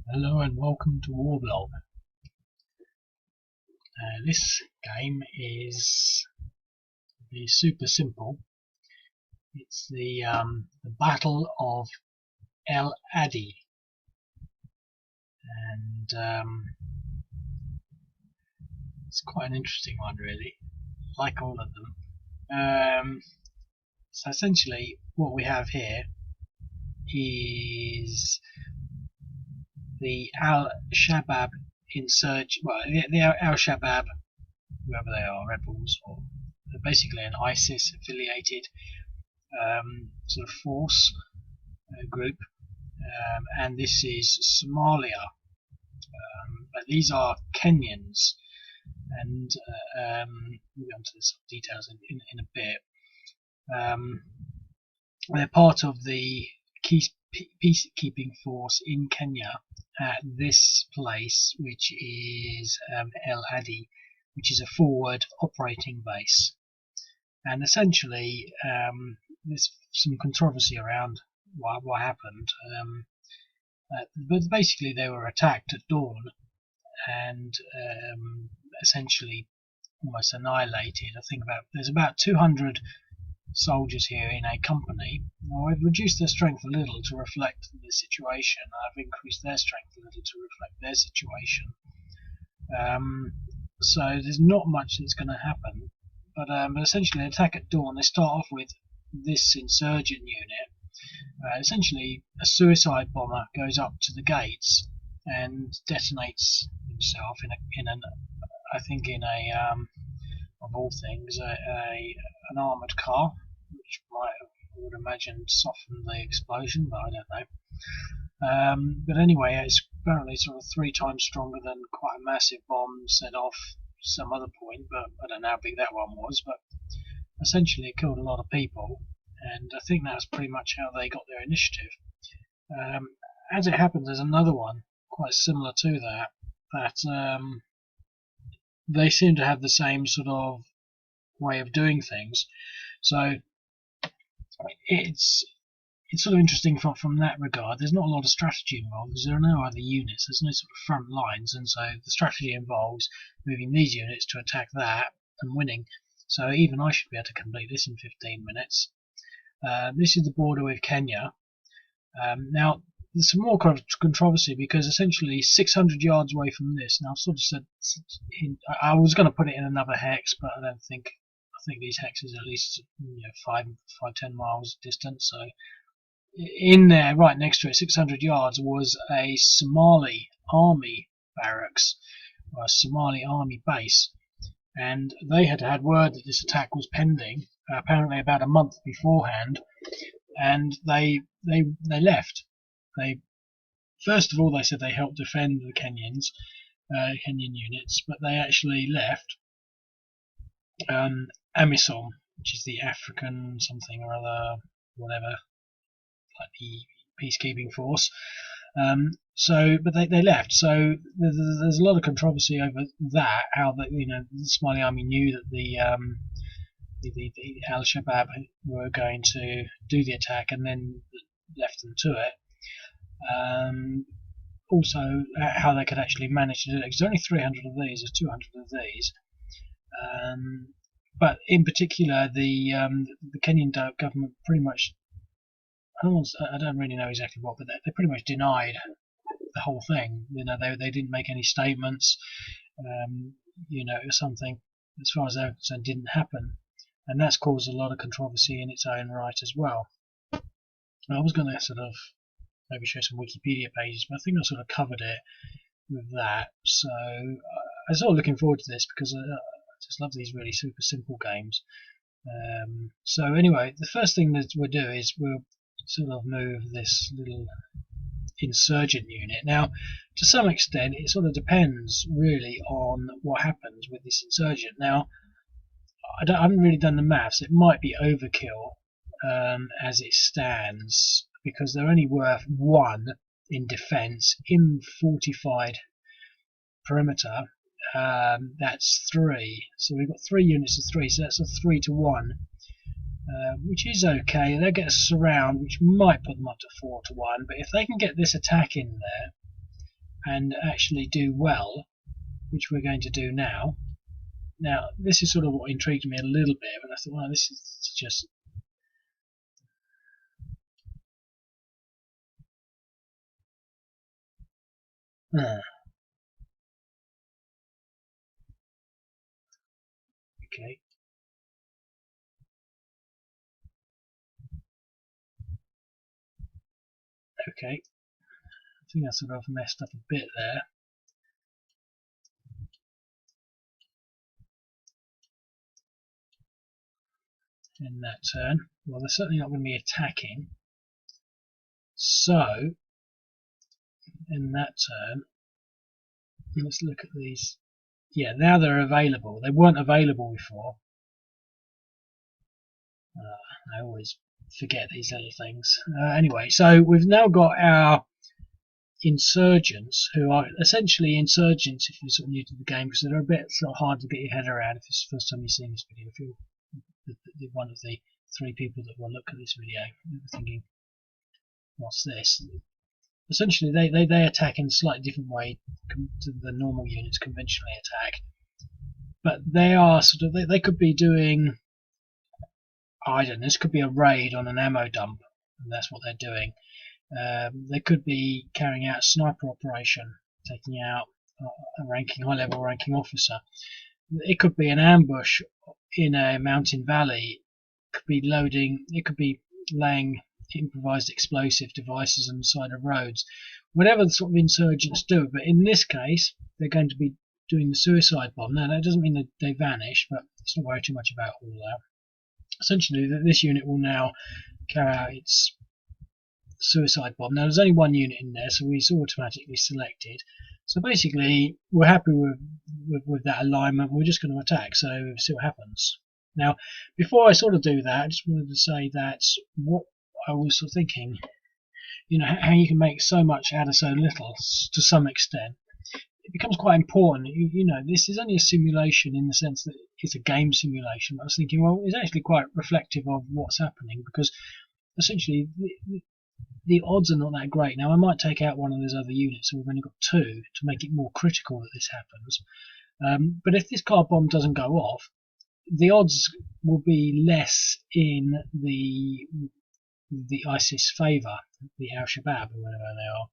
Hello and welcome to Warblog. This game is super simple. It's the Battle of El Adi, and it's quite an interesting one, really. Like all of them. So essentially, what we have here is the Al Shabaab the Al Shabaab, whoever they are, rebels, or they're basically an ISIS affiliated sort of force group, and this is Somalia, but these are Kenyans, and we'll go into the details in a bit. They're part of the peacekeeping force in Kenya at this place, which is El Adi, which is a forward operating base. And essentially, there's some controversy around what happened. But basically, they were attacked at dawn and essentially almost annihilated. I think there's about 200 soldiers here in a company. Now, I've reduced their strength a little to reflect the situation. I've increased their strength a little to reflect their situation. So there's not much that's going to happen. But essentially, an attack at dawn. They start off with this insurgent unit. Essentially, a suicide bomber goes up to the gates and detonates himself in a of all things, an armoured car, which I would imagine, soften the explosion, but I don't know. But anyway, it's apparently sort of 3 times stronger than quite a massive bomb set off some other point, but I don't know how big that one was. But essentially, it killed a lot of people, and I think that's pretty much how they got their initiative. As it happens, there's another one quite similar to that they seem to have the same sort of way of doing things. So it's sort of interesting from that regard. There's not a lot of strategy involved because there are no other units. There's no sort of front lines, and so the strategy involves moving these units to attack that and winning. So even I should be able to complete this in 15 minutes. This is the border with Kenya. Now, there's some more controversy because essentially 600 yards away from this, and I've sort of said I was going to put it in another hex, but I think these hexes are at least 5-10 miles distant. So in there, right next to it, 600 yards, was a Somali army barracks, or a Somali army base, and they had word that this attack was pending, apparently about a month beforehand, and they left. First of all, they said they helped defend the Kenyan units, but they actually left. AMISOM, which is the African something or other, whatever, like the peacekeeping force. But they left. So there's a lot of controversy over that. How the Somali army knew that the Al Shabaab were going to do the attack and then left them to it. Also, how they could actually manage to do it, because there's only 300 of these, there's 200 of these. But in particular, the Kenyan government pretty much, I don't really know exactly what, but they pretty much denied the whole thing. They didn't make any statements. It was something, as far as they're concerned, didn't happen, and that's caused a lot of controversy in its own right as well. I was going to sort of maybe show some Wikipedia pages, but I think I sort of covered it with that. So I'm sort of looking forward to this because I just love these really super simple games. So anyway, the first thing that we'll do is we'll sort of move this little insurgent unit. Now, to some extent, it sort of depends really on what happens with this insurgent. Now, I haven't really done the maths. It might be overkill as it stands, because they're only worth 1 in defense in fortified perimeter. That's 3, so we've got 3 units of 3, so that's a 3 to 1, which is okay. They'll get a surround, which might put them up to 4 to 1, but if they can get this attack in there, and actually do well, which we're going to do now. Now, this is sort of what intrigued me a little bit, but I thought, well, this is just... Okay. Okay. I think I sort of messed up a bit there. In that turn. Well, they're certainly not going to be attacking. So, in that turn, let's look at these. Yeah, now they're available. They weren't available before. I always forget these little things. Anyway, so we've now got our insurgents, who are essentially insurgents if you're sort of new to the game, because they're a bit sort of hard to get your head around if it's the first time you've seen this video. If you're one of the 3 people that will look at this video, you're thinking, what's this? Essentially, they attack in a slightly different way to the normal units conventionally attack, but they are sort of they could be doing, I don't know, this could be a raid on an ammo dump, and that's what they're doing. They could be carrying out a sniper operation, taking out a high-level ranking officer. It could be an ambush in a mountain valley. It could be laying improvised explosive devices on the side of roads. Whatever the sort of insurgents do, but in this case, they're going to be doing the suicide bomb. Now, that doesn't mean that they vanish, but let's not worry too much about all that. Essentially, this unit will now carry out its suicide bomb. Now, there's only 1 unit in there, so it's automatically selected. So basically, we're happy with that alignment. We're just going to attack, so see what happens. Now, before I sort of do that, I just wanted to say that what I was sort of thinking, you know, how you can make so much out of so little to some extent. It becomes quite important. You know, this is only a simulation in the sense that it's a game simulation. But I was thinking, well, it's actually quite reflective of what's happening, because essentially the odds are not that great. Now, I might take out one of those other units, so we've only got 2 to make it more critical that this happens. But if this car bomb doesn't go off, the odds will be less in the ISIS favour, the Al-Shabaab or whatever they are.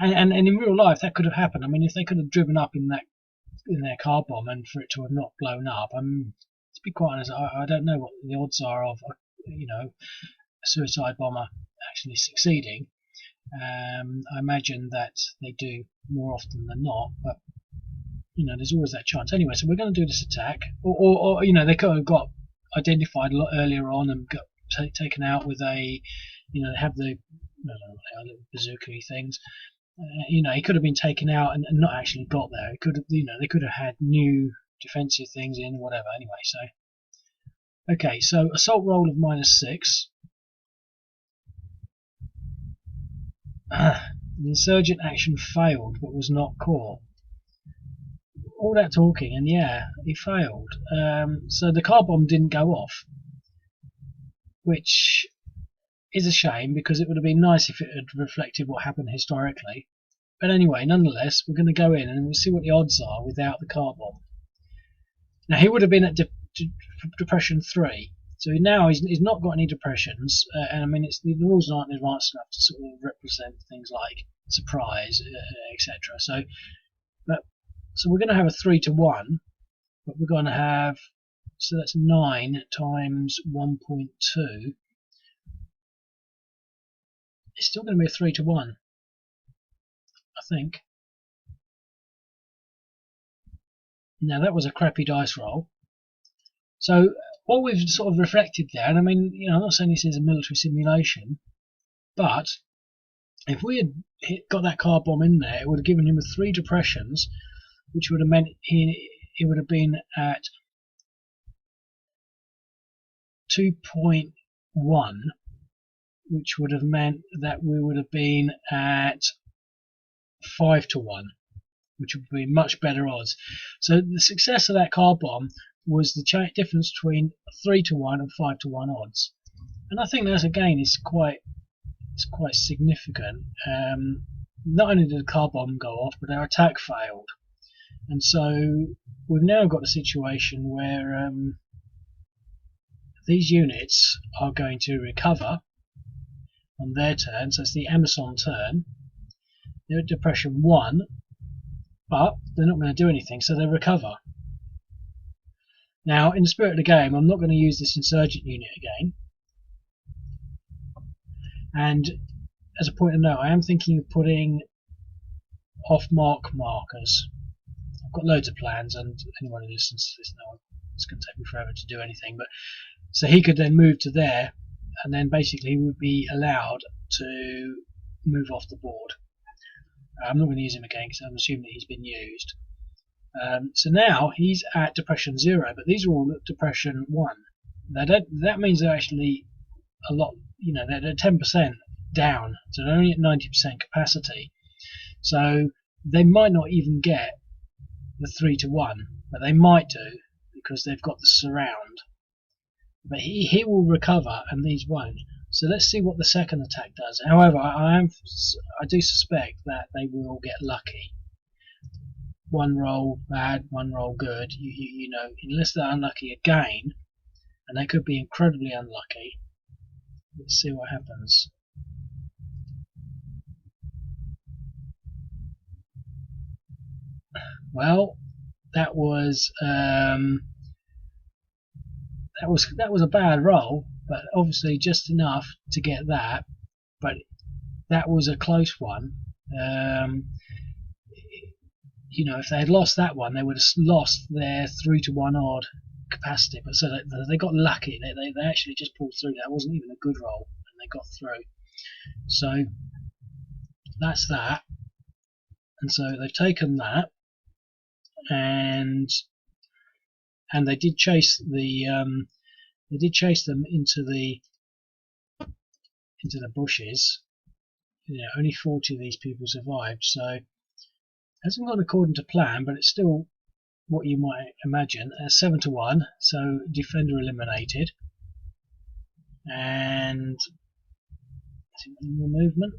And in real life, that could have happened. I mean, if they could have driven up in their car bomb and for it to have not blown up, to be quite honest, I don't know what the odds are of, you know, a suicide bomber actually succeeding. I imagine that they do more often than not, but you know, there's always that chance. Anyway, so we're going to do this attack, or you know, they could have got identified a lot earlier on and got taken out with a, you know, they have the, I don't know what they are, little bazooka things. You know, he could have been taken out and not actually got there. It could have, you know, they could have had new defensive things in, whatever. Anyway, so okay, so assault roll of -6. The insurgent action failed, but was not caught. All that talking, and yeah, he failed. So the car bomb didn't go off, which is a shame, because it would have been nice if it had reflected what happened historically. But anyway, nonetheless, we're going to go in and we'll see what the odds are without the car bomb. Now, he would have been at depression 3, so now he's not got any depressions, and I mean, the rules aren't advanced enough to sort of represent things like surprise, etc. So we're going to have a 3-to-1, but we're going to have, so that's 9 times 1.2. It's still going to be a 3-to-1, I think. Now, that was a crappy dice roll. So what we've sort of reflected there, and I mean, you know, I'm not saying this is a military simulation, but if we had got that car bomb in there, it would have given him 3 depressions, which would have meant he would have been at 2.1, which would have meant that we would have been at 5-to-1, which would be much better odds. So the success of that car bomb was the difference between 3-to-1 and 5-to-1 odds, and I think that's, again, is quite significant. not only did the car bomb go off, but our attack failed. And so we've now got a situation where these units are going to recover on their turn. So it's the Emerson turn. They're at depression 1, but they're not going to do anything, so they recover. Now, in the spirit of the game, I'm not going to use this insurgent unit again. And as a point of note, I am thinking of putting off-mark markers. I've got loads of plans, and anyone who listens to this knows it's going to take me forever to do anything. But so he could then move to there, and then basically he would be allowed to move off the board. I'm not going to use him again because I'm assuming that he's been used. So now he's at depression 0, but these are all at depression 1. That means they're actually a lot, they're 10% down, so they're only at 90% capacity. So they might not even get the 3-to-1, but they might do because they've got the surround. But he will recover and these won't. So let's see what the second attack does. However, I do suspect that they will get lucky. One roll bad, one roll good. Unless they're unlucky again, and they could be incredibly unlucky. Let's see what happens. Well, that was a bad roll, but obviously just enough to get that. But that was a close one. If they had lost that one, they would have lost their 3-to-1 odd capacity. But so they got lucky. They actually just pulled through. That wasn't even a good roll, and they got through. So that's that. And so they've taken that, and they did chase them into the bushes. Only 40 of these people survived, so it hasn't gone according to plan, but it's still what you might imagine. 7-to-1, so defender eliminated. And any more movement?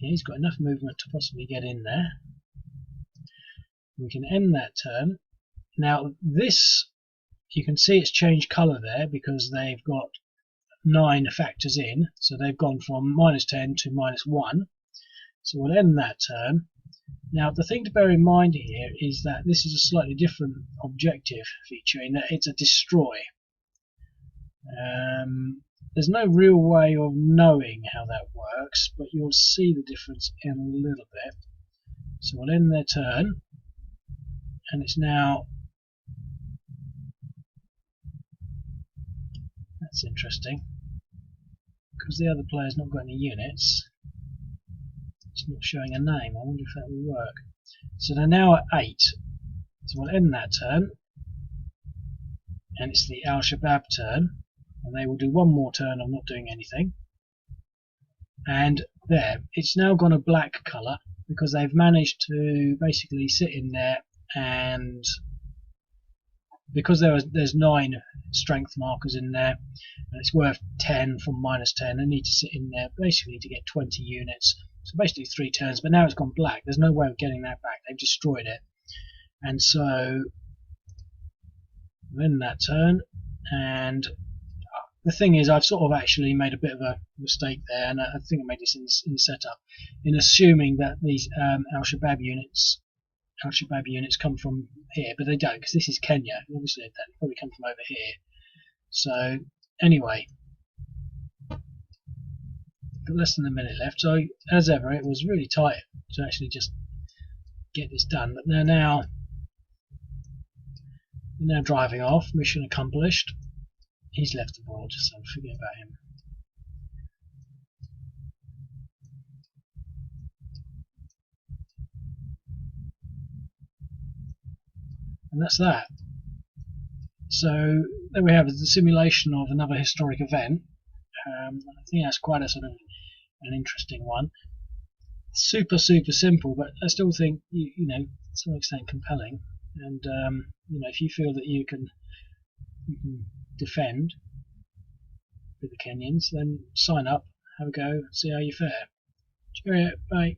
Yeah, he's got enough movement to possibly get in there. We can end that turn. Now this, you can see it's changed colour there because they've got 9 factors in, so they've gone from -10 to -1. So we'll end that turn. Now the thing to bear in mind here is that this is a slightly different objective feature in that it's a destroy. There's no real way of knowing how that works, but you'll see the difference in a little bit. So we'll end their turn, and it's now, that's interesting, because the other player's not got any units. It's not showing a name. I wonder if that will work. So they're now at 8. So we'll end that turn, and it's the Al-Shabaab turn, and they will do one more turn of not doing anything. And there, it's now gone a black colour because they've managed to basically sit in there, and because there's 9 strength markers in there, and it's worth 10 from -10, they need to sit in there basically to get 20 units. So basically 3 turns, but now it's gone black. There's no way of getting that back. They've destroyed it. And so win that turn. And the thing is, I've sort of actually made a bit of a mistake there, and I think I made this in setup, in assuming that these Al-Shabaab units come from here, but they don't, because this is Kenya. Obviously, they probably come from over here. So anyway, got less than a minute left. So as ever, it was really tight to actually just get this done. But they're now driving off. Mission accomplished. He's left the board, so forget about him. And that's that. So there we have it, the simulation of another historic event. I think that's quite a sort of an interesting one. Super simple, but I still think to some extent compelling. And if you feel that you can defend with the Kenyans, then sign up, have a go, see how you fare. Cheerio, bye.